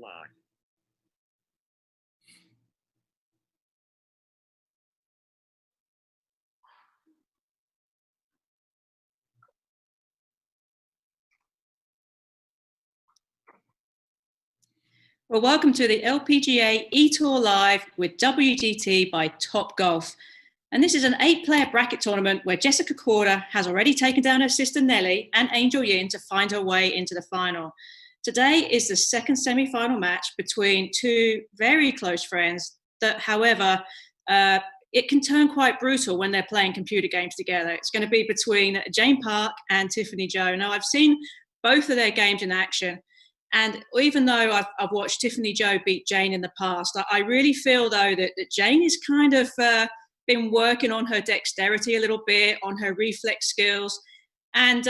live. Well, welcome to the LPGA eTour Live with WGT by Topgolf. And this is an 8-player bracket tournament where Jessica Korda has already taken down her sister Nelly and Angel Yin to find her way into the final. Today is the second semi-final match between two very close friends that, however, it can turn quite brutal when they're playing computer games together. It's going to be between Jane Park and Tiffany Joh. Now, I've seen both of their games in action. And even though I've watched Tiffany Joh beat Jane in the past, I really feel, though, that Jane is kind of been working on her dexterity a little bit, on her reflex skills. And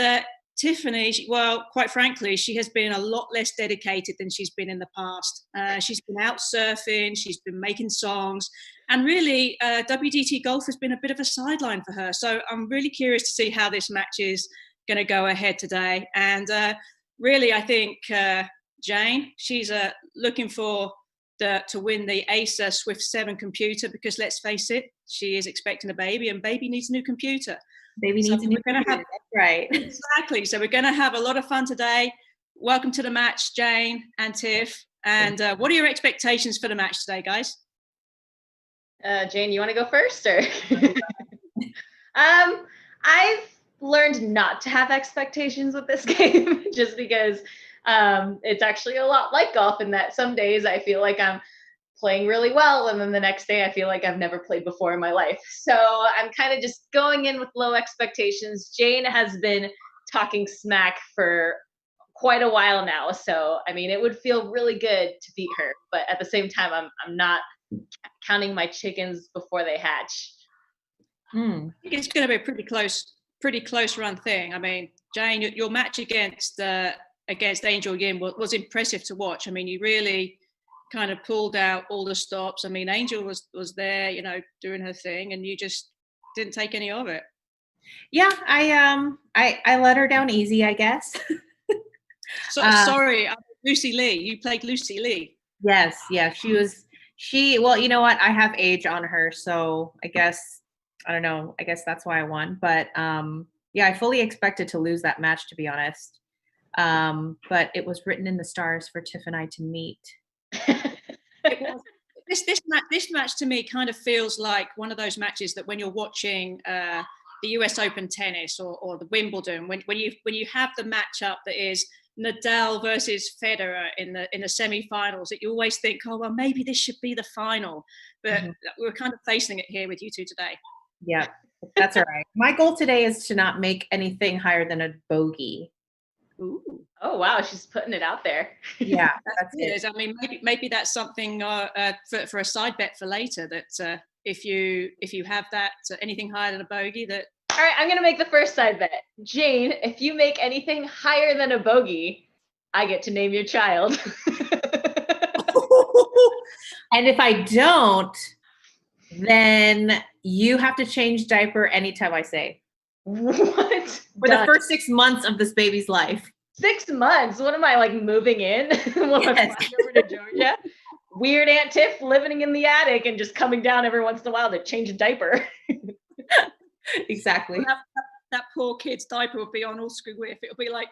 Tiffany, well, quite frankly, she has been a lot less dedicated than she's been in the past. She's been out surfing, she's been making songs, and really WGT Golf has been a bit of a sideline for her. So I'm really curious to see how this match is going to go ahead today. And really, I think Jane, she's looking for to win the Acer Swift 7 computer, because let's face it, she is expecting a baby, and baby needs a new computer. Baby needs a new computer. That's right. Exactly. So we're going to have a lot of fun today. Welcome to the match, Jane and Tiff. And what are your expectations for the match today, guys? Jane, you want to go first, or? I've learned not to have expectations with this game, just because it's actually a lot like golf in that some days I feel like I'm playing really well, and then the next day I feel like I've never played before in my life. So I'm kind of just going in with low expectations. Jane has been talking smack for quite a while now, so I mean, it would feel really good to beat her, but at the same time, I'm not counting my chickens before they hatch. I think it's going to be a pretty close run thing. I mean, Jane, your match against Angel Yin was impressive to watch. I mean, you really kind of pulled out all the stops. I mean, Angel was there, you know, doing her thing, and you just didn't take any of it. Yeah, I let her down easy, I guess. Sorry, Lucy Lee. You played Lucy Lee. Yes, yeah, well, you know what? I have age on her, so I guess, I don't know, I guess that's why I won. But yeah, I fully expected to lose that match, to be honest. But it was written in the stars for Tiff and I to meet. It was. This match to me kind of feels like one of those matches that when you're watching the US Open tennis or the Wimbledon, when you have the matchup that is Nadal versus Federer in the semi-finals, that you always think, oh well, maybe this should be the final. But we're kind of facing it here with you two today. Yeah, that's all right. My goal today is to not make anything higher than a bogey. Ooh. Oh wow, she's putting it out there. Yeah, that's it. I mean, maybe that's something for a side bet for later. That if you have that anything higher than a bogey, that. All right, I'm gonna make the first side bet. Jane, if you make anything higher than a bogey, I get to name your child. And if I don't, then you have to change diaper anytime I say. What? For the first 6 months of this baby's life. 6 months? What am I, like, moving in? When I'm flying over to Georgia? Weird Aunt Tiff living in the attic and just coming down every once in a while to change a diaper. Exactly. Well, that poor kid's diaper will be on all screw with. It'll be like,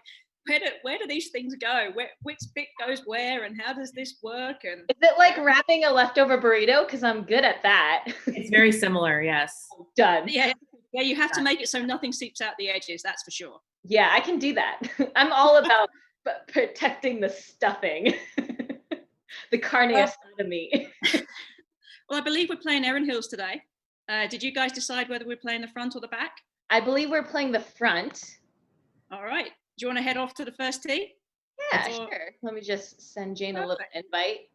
where do these things go? Which bit goes where, and how does this work? And is it like wrapping a leftover burrito? Because I'm good at that. It's very similar, yes. Done. Yeah, you have to make it so nothing seeps out the edges, that's for sure. Yeah, I can do that. I'm all about protecting the stuffing. The carne asada meat. Well, I believe we're playing Erin Hills today. Did you guys decide whether we're playing the front or the back? I believe we're playing the front. All right. Do you want to head off to the first tee? Yeah, sure. Let me just send Jane a little invite.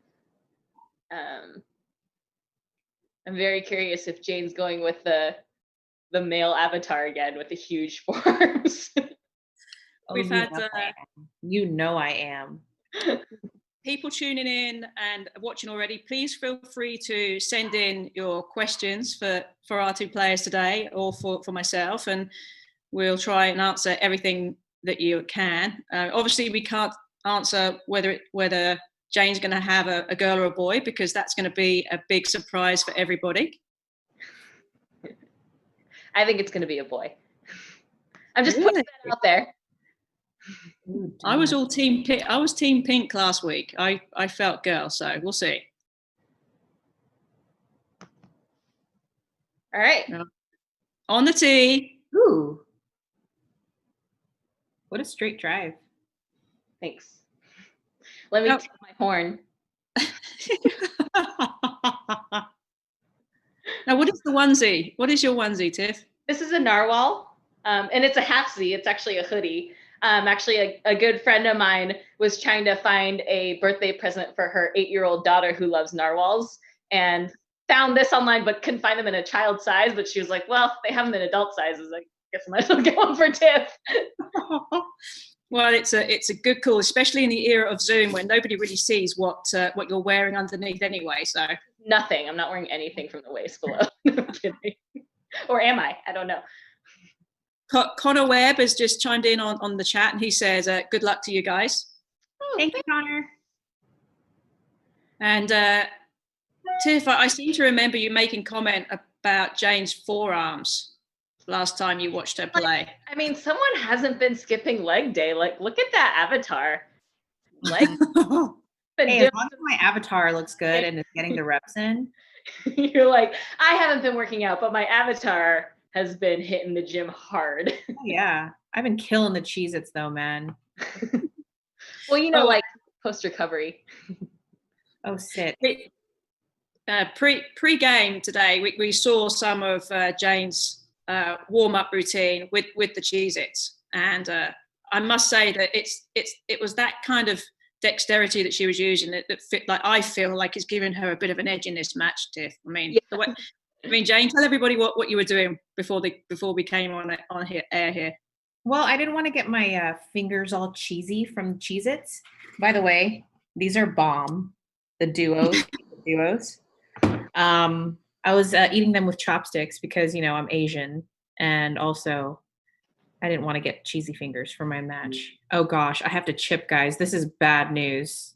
I'm very curious if Jane's going with the male avatar again with the huge forearms. We've had you know I am. People tuning in and watching already. Please feel free to send in your questions for our two players today, or for myself, and we'll try and answer everything that you can. Obviously, we can't answer whether Jane's going to have a girl or a boy, because that's going to be a big surprise for everybody. I think it's going to be a boy. I'm just Really? putting that out there. Ooh, I was all team pink. I was team pink last week. I felt girl, so we'll see. All right. On the tee. Ooh. What a straight drive. Thanks. Let me take my horn. Now, what is the onesie? What is your onesie, Tiff? This is a narwhal, and it's a halfsie. It's actually a hoodie. Actually, a good friend of mine was trying to find a birthday present for her 8-year-old daughter who loves narwhals, and found this online, but couldn't find them in a child size. But she was like, well, they have them in adult sizes. I guess I might as well get one for Tiff. Well, it's a good call, especially in the era of Zoom when nobody really sees what you're wearing underneath anyway. So Nothing. I'm not wearing anything from the waist below. No, I'm kidding. Or am I? I don't know. Connor Webb has just chimed in on the chat, and he says, good luck to you guys. Oh, thank you, Connor. And Tiff, I seem to remember you making comment about Jane's forearms last time you watched her play. I mean, someone hasn't been skipping leg day. Like, look at that avatar. Leg. Hey, as long as my avatar looks good and is getting the reps in. You're like, I haven't been working out, but my avatar has been hitting the gym hard. Oh, yeah. I've been killing the Cheez-Its though, man. Well, like post-recovery. Oh, sit. Pre-game today, we saw some of Jane's warm-up routine with the Cheez-Its, and I must say that it was that kind of dexterity that she was using that fit, like, I feel like it's giving her a bit of an edge in this match, Tiff. I mean, Jane, tell everybody what you were doing before we came on air here. Well, I didn't want to get my fingers all cheesy from Cheez-Its. By the way, these are bomb. The duos. I was eating them with chopsticks because, I'm Asian, and also I didn't want to get cheesy fingers for my match. Oh gosh, I have to chip, guys. This is bad news.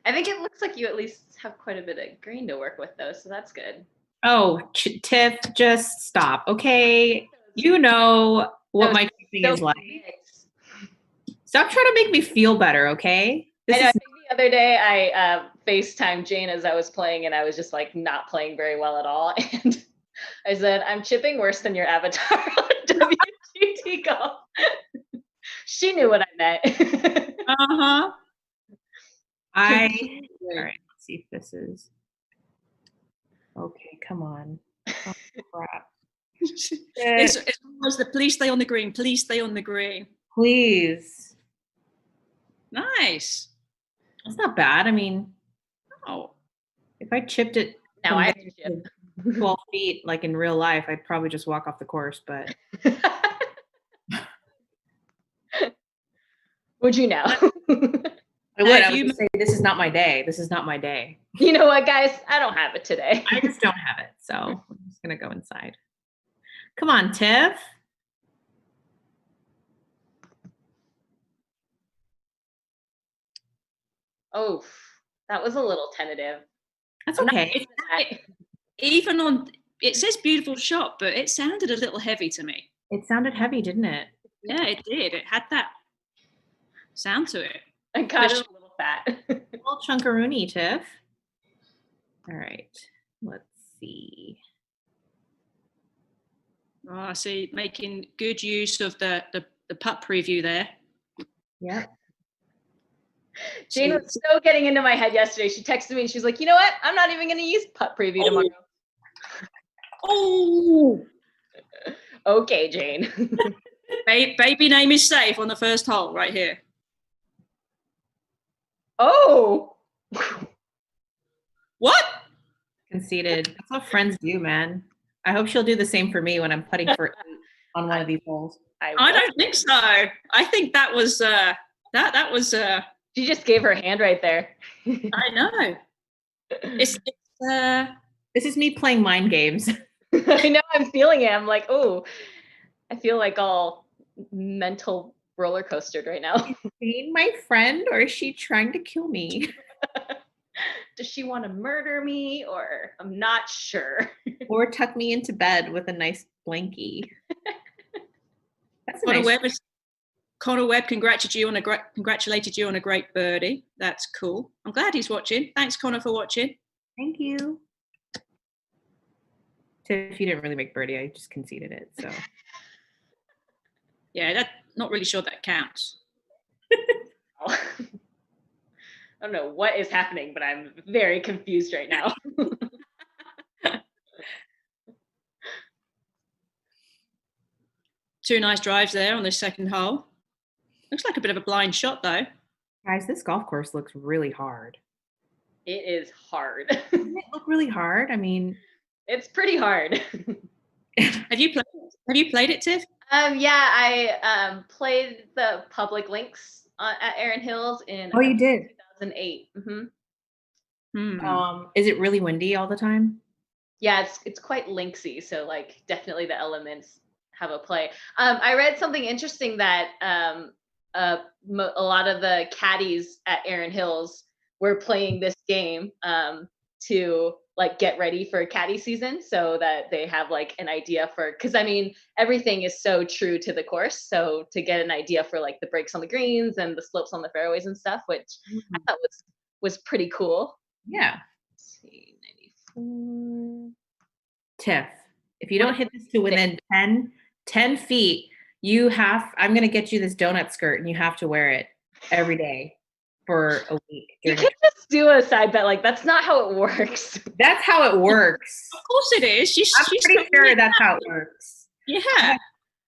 I think it looks like you at least have quite a bit of green to work with, though, so that's good. Oh, Tiff, just stop, okay? You know what my chipping is like. Stop trying to make me feel better, okay? I think the other day I FaceTimed Jane as I was playing, and I was just like not playing very well at all. And I said, I'm chipping worse than your avatar on WGT Golf. She knew what I meant. Uh-huh. All right, let's see if this is. Okay, come on. Oh, crap. It's almost the please stay on the green. Please stay on the green. Please. Nice. That's not bad. I mean, if I chipped it now I can chip 12 feet like in real life, I'd probably just walk off the course, but would you now? I would. I would say this is not my day. This is not my day. You know what, guys? I don't have it today. I just don't have it. So I'm just gonna go inside. Come on, Tiff. Oh, that was a little tentative. That's okay. Even on, it says beautiful shot, but it sounded a little heavy to me. It sounded heavy, didn't it? Yeah, it did. It had that sound to it. I got it a little fat. A little chunkaroony, Tiff. All right, let's see. Oh, I see, making good use of the putt preview there. Yeah. Jane was so getting into my head yesterday. She texted me and she's like, you know what? I'm not even going to use putt preview tomorrow. Oh. Okay, Jane. Baby name is safe on the first hole right here. Oh. What? Conceded. That's what friends do, man. I hope she'll do the same for me when I'm putting for on one of these holes. I don't think so. I think that was that was she just gave her hand right there. I know. It's this is me playing mind games. I know, I'm feeling it. I'm like, oh, I feel like all mental roller coastered right now. Is Jane my friend, or is she trying to kill me? Does she want to murder me, or I'm not sure. Or tuck me into bed with a nice blankie. That's a Connor nice. Webb, Connor Webb congratulated you on a great birdie. That's cool. I'm glad he's watching. Thanks, Connor, for watching. Thank you. Tiff, you didn't really make birdie. I just conceded it. So. Yeah, not really sure that counts. I don't know what is happening, but I'm very confused right now. Two nice drives there on the second hole. Looks like a bit of a blind shot, though. Guys, this golf course looks really hard. It is hard. Doesn't it look really hard? I mean, it's pretty hard. Have you played it, Tiff? Yeah, I played the public links at Erin Hills in you did 2008. Is it really windy all the time? Yeah, it's quite linksy, so like definitely the elements have a play. I read something interesting that a lot of the caddies at Erin Hills were playing this game to like get ready for caddy season, so that they have like an idea for, because I mean everything is so true to the course, so to get an idea for like the breaks on the greens and the slopes on the fairways and stuff, which I thought was pretty cool. Yeah. Let's see, 94. Tiff, if you don't hit this to within 10 feet, I'm going to get you this donut skirt and you have to wear it every day for a week. You could just do a side bet. Like, that's not how it works. That's how it works. Of course it is. I'm pretty sure that's how it works. Yeah.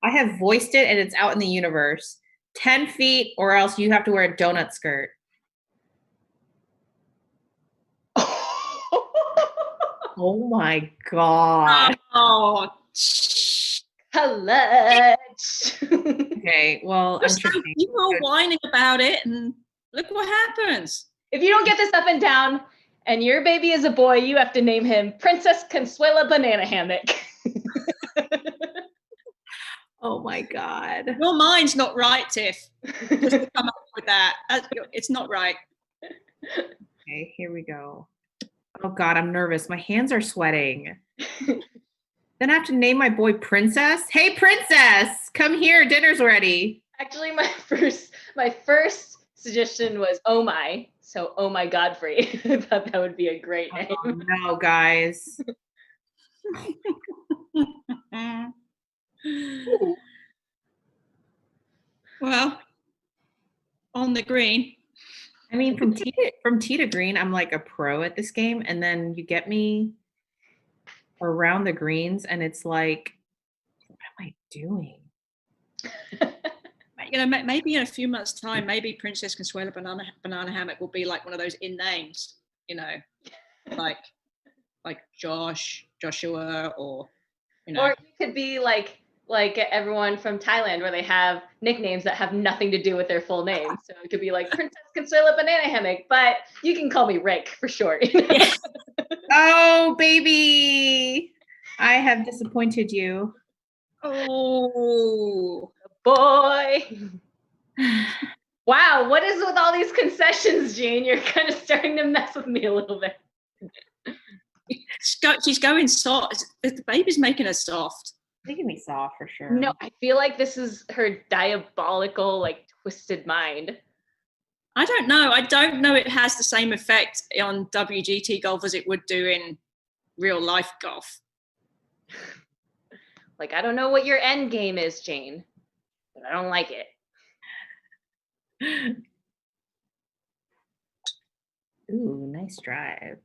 I have voiced it and it's out in the universe. 10 feet or else you have to wear a donut skirt. Oh my God. Oh, clutch. Okay, well, you were whining about it, and look what happens. If you don't get this up and down, and your baby is a boy, you have to name him Princess Consuela Banana Hammock. Oh my God. Your mind's not right, Tiff. Just to come up with that. It's not right. Okay, here we go. Oh God, I'm nervous. My hands are sweating. Then I have to name my boy Princess. Hey, Princess, come here. Dinner's ready. Actually, my first suggestion was Oh My. So Oh My Godfrey. I thought that would be a great name. Oh, no, guys. Well, on the green. I mean, from tee to green, I'm like a pro at this game, and then you get me around the greens, and it's like, what am I doing? You know, maybe in a few months' time, maybe Princess Consuela Banana Hammock will be like one of those in names. You know, like Joshua, or you know. Or you could be like everyone from Thailand, where they have nicknames that have nothing to do with their full name. So it could be like Princess Consuela Banana Hammock, but you can call me Rick for short. You know? Yeah. Oh, baby. I have disappointed you. Oh, boy. Wow, what is with all these concessions, Jane? You're kind of starting to mess with me a little bit. She's going soft. The baby's making her soft. Making me soft for sure. No, I feel like this is her diabolical, like twisted mind. I don't know. I don't know it has the same effect on WGT golf as it would do in real life golf. Like, I don't know what your end game is, Jane, but I don't like it. Ooh, nice drive.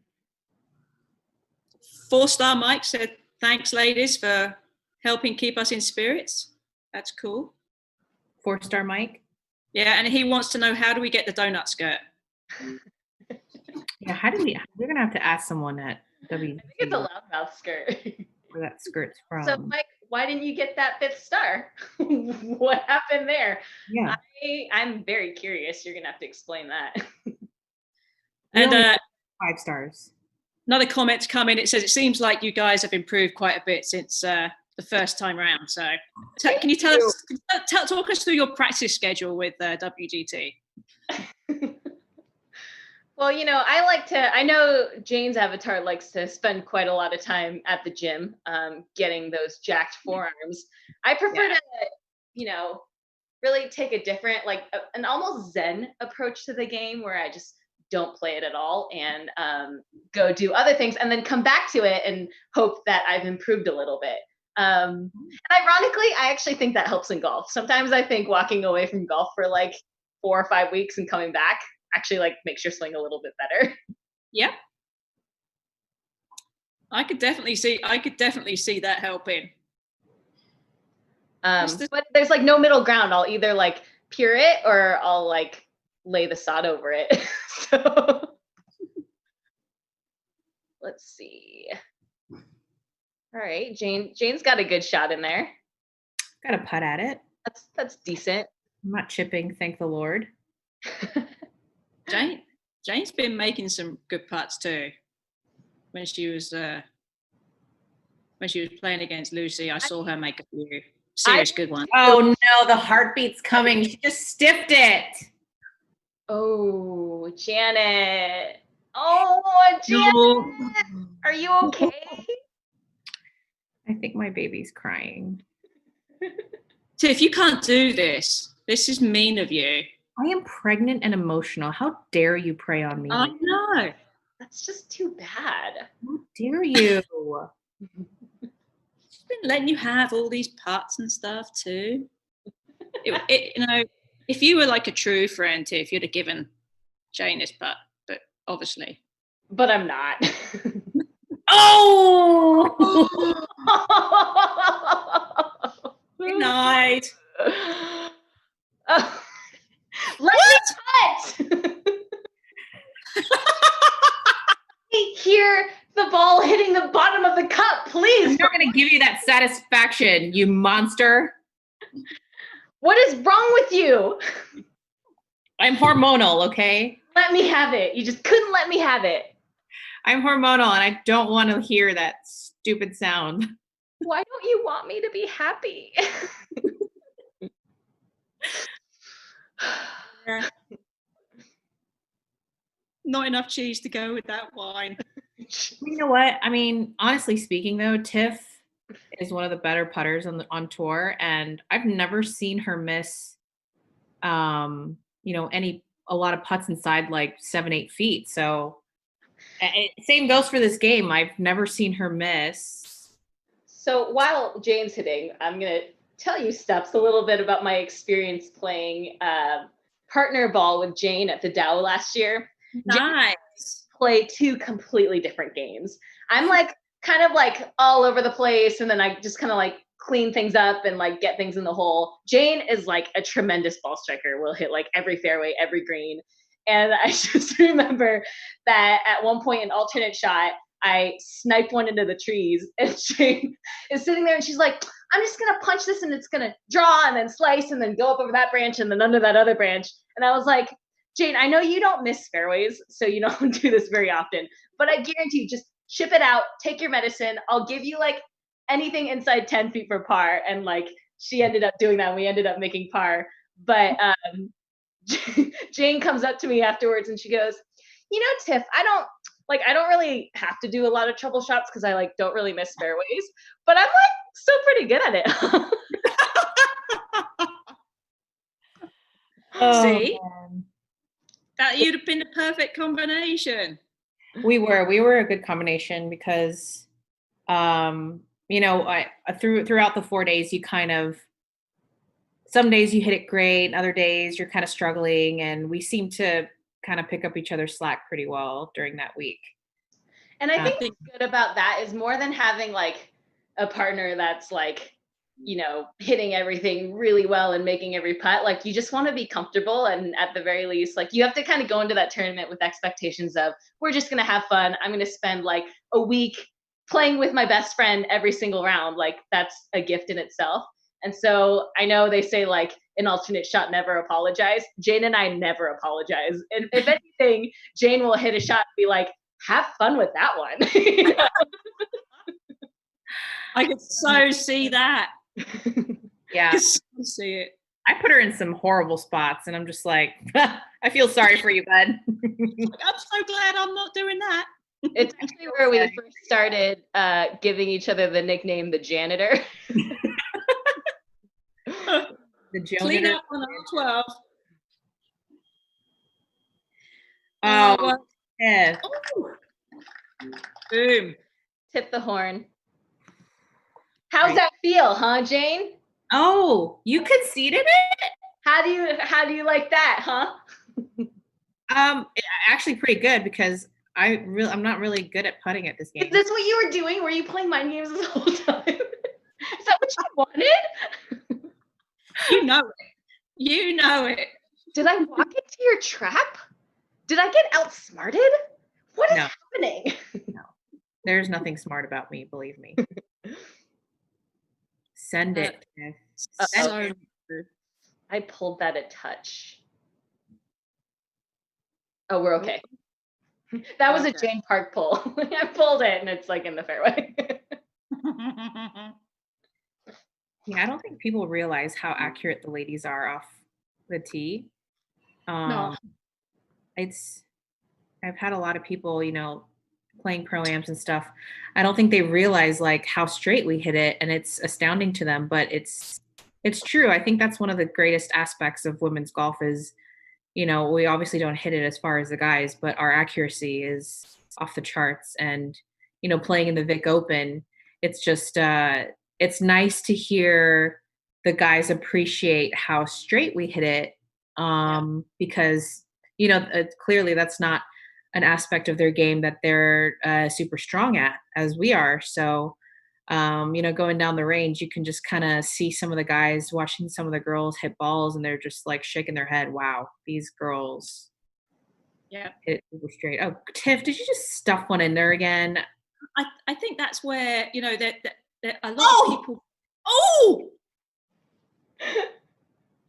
4-star Mike said, thanks, ladies, for helping keep us in spirits. That's cool. 4-star Mike? Yeah, and he wants to know, how do we get the donut skirt? Yeah, we're going to have to ask someone at WGT. I think it's a loudmouth skirt. Where that skirt's from. So, Mike, why didn't you get that 5th star? What happened there? Yeah. I'm very curious. You're going to have to explain that. And 5 stars. Another comment's come in. It says, it seems like you guys have improved quite a bit since the first time around. So can you talk us through your practice schedule with WGT? Well, I know Jane's avatar likes to spend quite a lot of time at the gym, getting those jacked forearms. I prefer to, really take a different, an almost Zen approach to the game where I just don't play it at all and go do other things and then come back to it and hope that I've improved a little bit. And ironically, I actually think that helps in golf. Sometimes I think walking away from golf for like 4 or 5 weeks and coming back actually makes your swing a little bit better. Yeah. I could definitely see that helping. But there's no middle ground. I'll either pure it or I'll lay the sod over it. So let's see. All right, Jane's got a good shot in there. Got a putt at it. That's decent. I'm not chipping, thank the Lord. Jane's been making some good putts too. When she was playing against Lucy, I saw her make a few serious good ones. Oh no, the heartbeat's coming. She just stiffed it. Oh, Janet. Oh, Janet. No. Are you okay? I think my baby's crying. Tiff, you can't do this. This is mean of you. I am pregnant and emotional. How dare you prey on me? I know. That's just too bad. How dare you? She's been letting you have all these putts and stuff too. If you were like a true friend, Tiff, you'd have given Jane this putt, but obviously. But I'm not. Oh! Good night. Let me cut. Hear the ball hitting the bottom of the cup, please. I'm not going to give you that satisfaction, you monster. What is wrong with you? I'm hormonal, okay? Let me have it. You just couldn't let me have it. I'm hormonal and I don't want to hear that stupid sound. Why don't you want me to be happy? Not enough cheese to go with that wine. You know what? I mean, honestly speaking though, Tiff is one of the better putters on tour, and I've never seen her miss a lot of putts inside 7-8 feet. So same goes for this game. I've never seen her miss. So while Jane's hitting, I'm going to tell you, Stups, a little bit about my experience playing partner ball with Jane at the Dow last year. Nice. Play 2 completely different games. I'm kind of all over the place, and then I just kind of clean things up and get things in the hole. Jane is a tremendous ball striker. Will hit every fairway, every green. And I just remember that at one point, an alternate shot, I sniped one into the trees, and Jane is sitting there and she's like, I'm just going to punch this and it's going to draw and then slice and then go up over that branch and then under that other branch. And I was like, Jane, I know you don't miss fairways, so you don't do this very often, but I guarantee you, just chip it out, take your medicine. I'll give you anything inside 10 feet for par. And she ended up doing that, and we ended up making par. But Jane comes up to me afterwards and she goes, Tiff, I don't really have to do a lot of trouble shots because I don't really miss fairways, but I'm still pretty good at it. See? Man. That you'd have been the perfect combination. We were a good combination because throughout the 4 days, you some days you hit it great, other days you're kind of struggling, and we seem to kind of pick up each other's slack pretty well during that week. And I think what's good about that is more than having a partner that's hitting everything really well and making every putt, you just want to be comfortable, and at the very least, you have to kind of go into that tournament with expectations of, we're just going to have fun. I'm going to spend a week playing with my best friend every single round. That's a gift in itself. And so I know they say an alternate shot, never apologize. Jane and I never apologize. And if anything, Jane will hit a shot and be like, have fun with that one. I could so see that. Yeah. I could so see it. I put her in some horrible spots, and I'm just like, I feel sorry for you, bud. I'm so glad I'm not doing that. It's actually where we first started giving each other the nickname the janitor. The Clean janitor. up on R12. Oh, well, yeah. Boom. Tip the horn. How's that feel, huh, Jane? Oh, you conceded it? How do you like that, huh? Actually pretty good, because I'm not really good at putting at this game. Is this what you were doing? Were you playing mind games this whole time? Is that what you wanted? You know it. You know it. Did I walk into your trap? Did I get outsmarted? What is happening? No. There's nothing smart about me, believe me. Send it. So I pulled that a touch. Oh, we're okay. That was a Jane Park pull. I pulled it and it's like in the fairway. Yeah, I don't think people realize how accurate the ladies are off the tee. No. I've had a lot of people, playing pro-ams and stuff. I don't think they realize like how straight we hit it, and it's astounding to them, but it's true. I think that's one of the greatest aspects of women's golf is, we obviously don't hit it as far as the guys, but our accuracy is off the charts. And, playing in the Vic Open, it's just, it's nice to hear the guys appreciate how straight we hit it. Because, clearly that's not an aspect of their game that they're super strong at, as we are. So, going down the range, you can just kind of see some of the guys watching some of the girls hit balls, and they're just like shaking their head. Wow, these girls hit super straight. Oh, Tiff, did you just stuff one in there again? I think that's where, that a lot of people. Oh!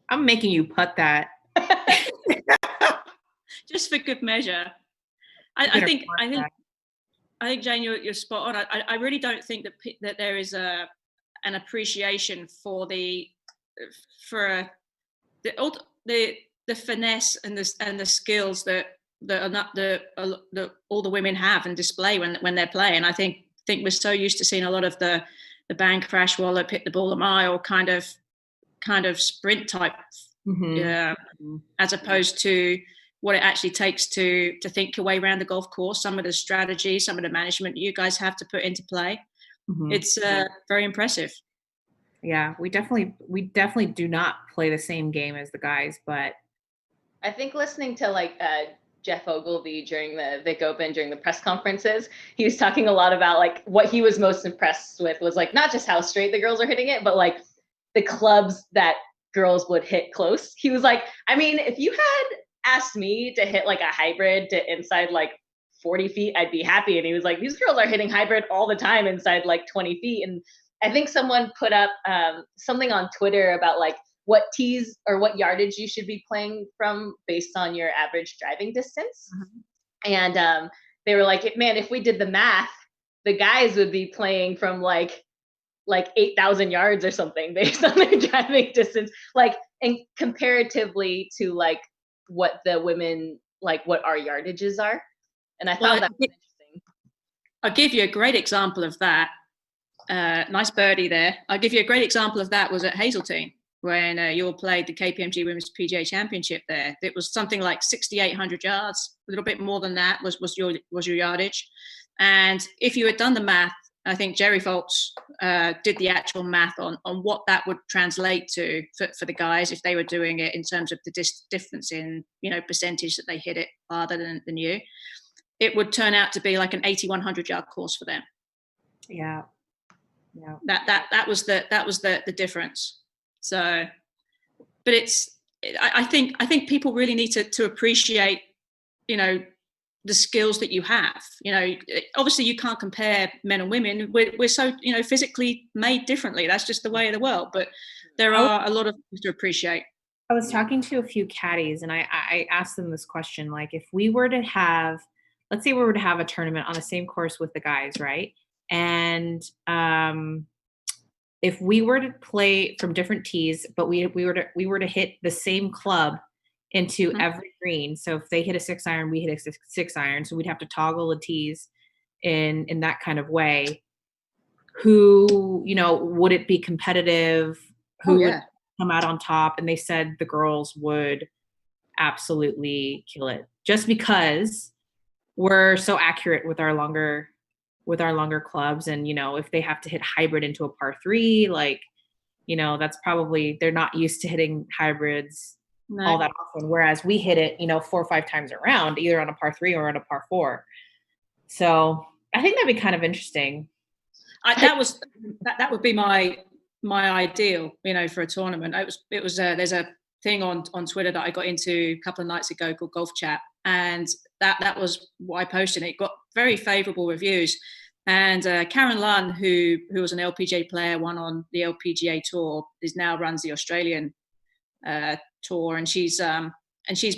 I'm making you putt that. Just for good measure. I think, Jane, you're spot on. I really don't think that there is an appreciation for the finesse and the skills that all the women have and display when they're playing. I think we're so used to seeing a lot of the bang crash wallop, hit the ball a mile kind of sprint type, as opposed to what it actually takes to think your way around the golf course, some of the strategy, some of the management you guys have to put into play. It's very impressive. Yeah, we definitely do not play the same game as the guys, but I think listening to like Jeff Ogilvy during the Vic Open, during the press conferences, he was talking a lot about like what he was most impressed with was like not just how straight the girls are hitting it, but like the clubs that girls would hit close. He was like, I mean, if you had asked me to hit like a hybrid to inside like 40 feet, I'd be happy. And he was like, these girls are hitting hybrid all the time inside like 20 feet. And I think someone put up something on Twitter about like what tees or what yardage you should be playing from based on your average driving distance. And they were like, man, if we did the math, the guys would be playing from like 8,000 yards or something based on their driving distance, like, and comparatively to like what the women, like what our yardages are. And I thought that was interesting. I'll give you a great example of that. Nice birdie there. I'll give you a great example of that was at Hazeltine when you all played the KPMG Women's PGA Championship there. It was something like 6,800 yards, a little bit more than that was your yardage. And if you had done the math, I think Jerry Foltz did the actual math on what that would translate to for the guys if they were doing it in terms of the difference in, percentage that they hit it farther than you. It would turn out to be like an 8,100 yard course for them. Yeah. That was the difference. So, but I think people really need to appreciate, the skills that you have. Obviously you can't compare men and women. We're so, physically made differently. That's just the way of the world. But there are a lot of things to appreciate. I was talking to a few caddies and I asked them this question, like if we were to have, let's say we were to have a tournament on the same course with the guys, right? And if we were to play from different tees, but we were to hit the same club into every green. So if they hit a 6-iron, we hit a 6-iron. So we'd have to toggle the tees in that kind of way. Who, would it be competitive? Who would come out on top? And they said the girls would absolutely kill it, just because we're so accurate with our longer clubs. And if they have to hit hybrid into a par 3, that's probably, they're not used to hitting hybrids all that often, whereas we hit it 4 or 5 times around, either on a par 3 or on a par 4. So I think that'd be kind of interesting. That would be my ideal, for a tournament. It was there's a thing on Twitter that I got into a couple of nights ago called Golf Chat, and that was what I posted. It got very favourable reviews, and Karen Lunn, who was an LPGA player, won on the LPGA tour, now runs the Australian tour, and she's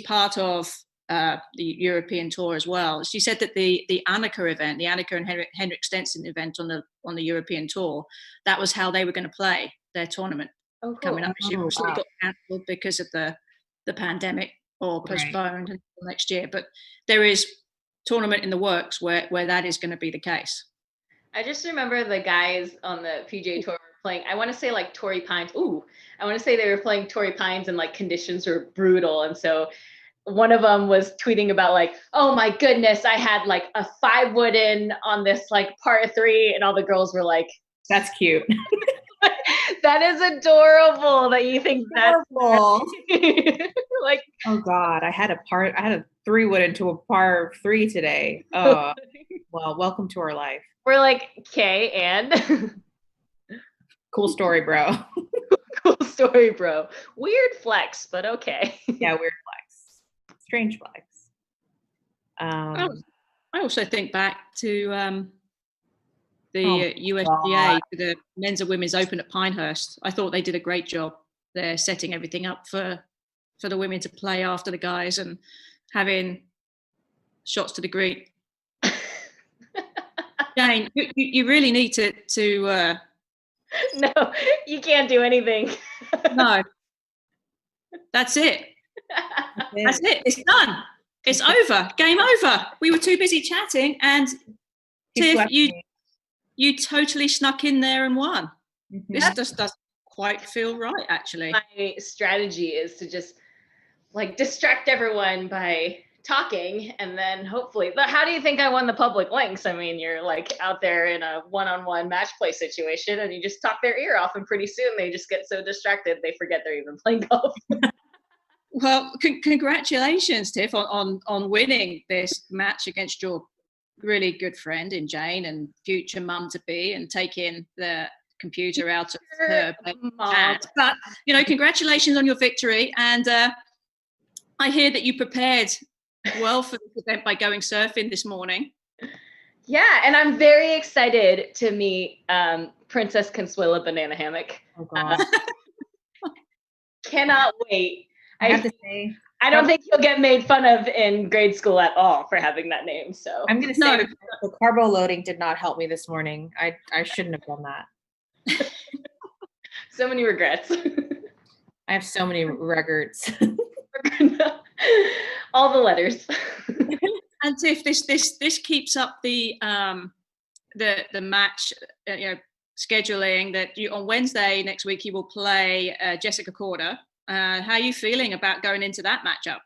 part of the European tour as well. She said that the Annika event, the Annika and Henrik Stenson event on the European tour, that was how they were going to play their tournament coming up. She obviously got cancelled because of the pandemic, or postponed until next year. But there is tournament in the works where that is going to be the case. I just remember the guys on the PGA Tour were playing, I want to say like Torrey Pines. I want to say they were playing Torrey Pines and conditions were brutal. And so one of them was tweeting about oh my goodness, I had a 5-wood in on this par 3, and all the girls were like, that's cute. That is adorable that you think that's oh God, I had a 3-wood into a par 3 today. Oh, well, welcome to our life. We're like, okay, and cool story, bro. Cool story, bro. Weird flex, but okay. Yeah, weird flex. Strange flex. I also think back to the USGA, the Men's and Women's Open at Pinehurst. I thought they did a great job there, setting everything up for the women to play after the guys and having shots to the green. Jane, you really need to no, you can't do anything. No. That's it. That's it. It's done. It's over. Game over. We were too busy chatting, and Tiff, you totally snuck in there and won. Mm-hmm. This just doesn't quite feel right, actually. My strategy is to just distract everyone by talking, and then hopefully, but how do you think I won the public links? I mean, you're out there in a one-on-one match play situation, and you just talk their ear off, and pretty soon they just get so distracted they forget they're even playing golf. Well, congratulations, Tiff, on winning this match against your really good friend in Jane and future mum to be, and taking the computer out of her hand. But congratulations on your victory, and I hear that you prepared well for this event by going surfing this morning. Yeah, and I'm very excited to meet Princess Consuela Banana Hammock. Oh God. Cannot wait. I have to say, I don't think you'll get made fun of in grade school at all for having that name. So I'm going to say the carbo loading did not help me this morning. I shouldn't have done that. So many regrets. I have so many regrets. All the letters. And Tiff, this keeps up the match scheduling that you on Wednesday next week you will play Jessica Korda. How are you feeling about going into that matchup?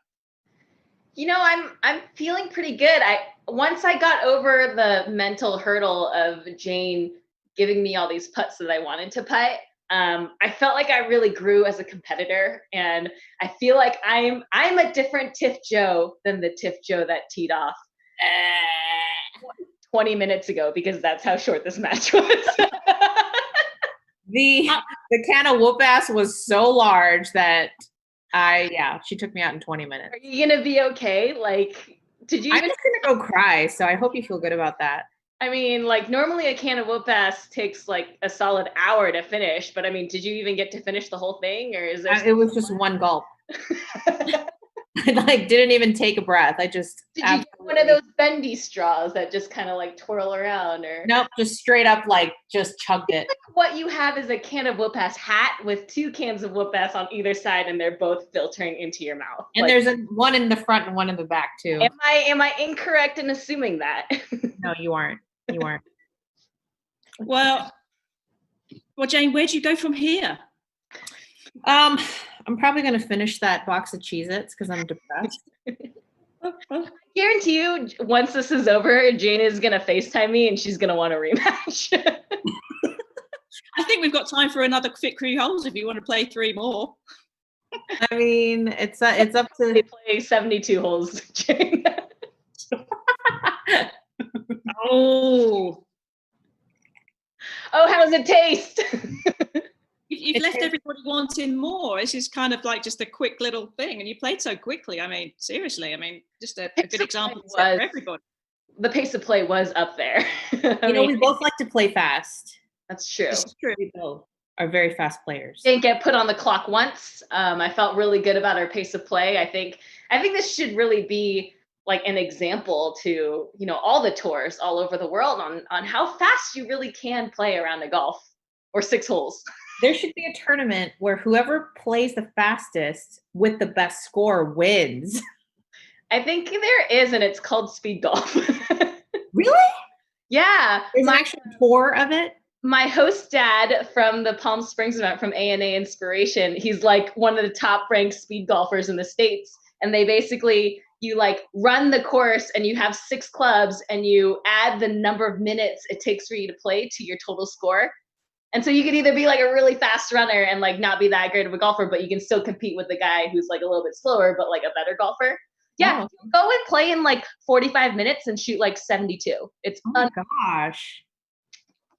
I'm feeling pretty good. Once I got over the mental hurdle of Jane giving me all these putts that I wanted to putt, I felt like I really grew as a competitor, and I feel like I'm a different Tiff Joh than the Tiff Joh that teed off 20 minutes ago, because that's how short this match was. The can of whoop ass was so large that she took me out in 20 minutes. Are you gonna be okay? Did you? I'm just gonna go cry, so I hope you feel good about that. I mean, normally a can of whoop ass takes a solid hour to finish, but I mean, did you even get to finish the whole thing, or is there? It was just one gulp. like didn't even take a breath. I just Did you get one of those bendy straws that just kind of like twirl around, or nope, just straight up like just chugged it. what you have is a can of whoop-ass hat with 2 cans of whoop-ass on either side, and they're both filtering into your mouth. And like, there's one in the front and one in the back too. Am I incorrect in assuming that? No, you aren't. You aren't. Well, Jane, where do you go from here? I'm probably going to finish that box of Cheez-Its because I'm depressed. I guarantee you, once this is over, Jane is going to FaceTime me and she's going to want a rematch. I think we've got time for another Fit Crew holes if you want to play 3 more. I mean, it's up to they play 72 holes, Jane. Oh, how does it taste? You've left everybody wanting more. This is kind of like just a quick little thing, and you played so quickly. I mean, seriously, just a good example for everybody. The pace of play was up there. We both like to play fast. That's true. This is true. We both are very fast players. Didn't get put on the clock once. I felt really good about our pace of play. I think this should really be like an example to all the tours all over the world on how fast you really can play around a golf or 6 holes. There should be a tournament where whoever plays the fastest with the best score wins. I think there is, and it's called speed golf. Really? Yeah. There's an actual tour of it? My host dad from the Palm Springs event from A&A Inspiration, he's like one of the top ranked speed golfers in the States. And they basically, you like run the course and you have 6 clubs and you add the number of minutes it takes for you to play to your total score. And so you could either be like a really fast runner and like not be that great of a golfer, but you can still compete with the guy who's like a little bit slower, but like a better golfer. Yeah, go and play in like 45 minutes and shoot like 72. It's gosh.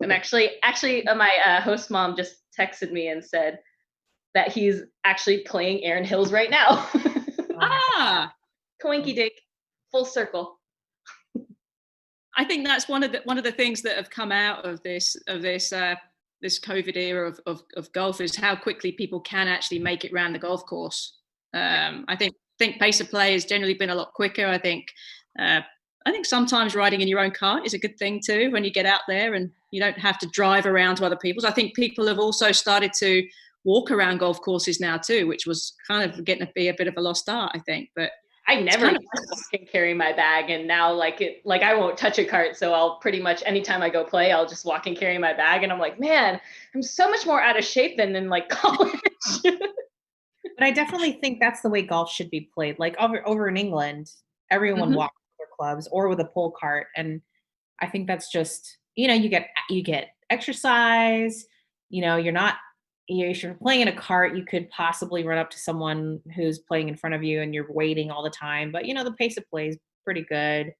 And actually, my host mom just texted me and said that he's actually playing Erin Hills right now. Coinky dink, full circle. I think that's one of the things that have come out of this COVID era of golf is how quickly people can actually make it around the golf course. I think pace of play has generally been a lot quicker. I think sometimes riding in your own car is a good thing too when you get out there and you don't have to drive around to other people's. I think people have also started to walk around golf courses now too, which was kind of getting to be a bit of a lost art, I think. But I never used to walk and carry my bag, and now I won't touch a cart, so I'll pretty much anytime I go play, I'll just walk and carry my bag, and I'm like, man, I'm so much more out of shape than in like college. But I definitely think that's the way golf should be played. Like over in England, everyone walks with their clubs or with a pull cart, and I think that's just you get exercise. If you're playing in a cart, you could possibly run up to someone who's playing in front of you and you're waiting all the time. But, the pace of play is pretty good.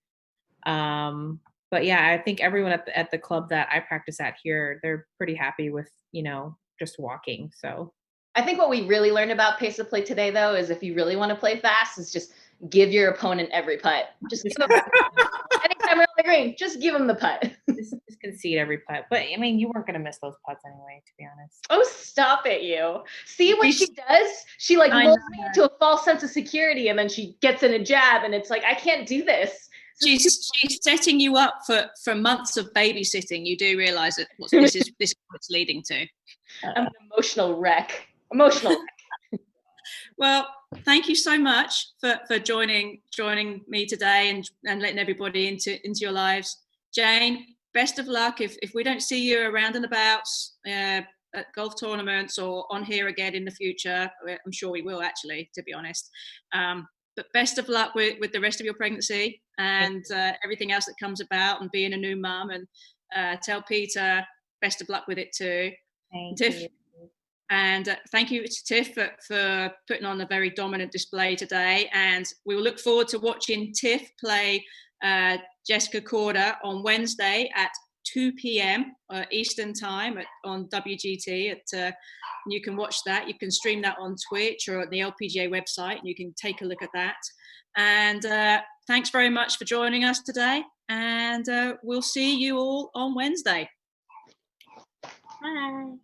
But yeah, I think everyone at the club that I practice at here, they're pretty happy with, just walking. So I think what we really learned about pace of play today, though, is if you really want to play fast, is just give your opponent every putt. Just give them anytime we're on the green, just give them the putt. Just concede every putt. But I mean, you weren't going to miss those putts anyway, to be honest. Oh, stop it, you. See what she does? She lulls me into a false sense of security, and then she gets in a jab, and it's like, I can't do this. She's setting you up for months of babysitting. You do realize that this is what's leading to. I'm an emotional wreck. Well, thank you so much for joining me today and letting everybody into your lives. Jane, best of luck. If we don't see you around and about at golf tournaments or on here again in the future, I'm sure we will actually, to be honest. But best of luck with the rest of your pregnancy and everything else that comes about and being a new mum. And tell Peter best of luck with it too. Thank Tiff, you. And thank you to Tiff for putting on a very dominant display today. And we will look forward to watching Tiff play Jessica Korda on Wednesday at 2 p.m. Eastern time on WGT. You can watch that. You can stream that on Twitch or at the LPGA website, and you can take a look at that. And thanks very much for joining us today. And we'll see you all on Wednesday. Bye.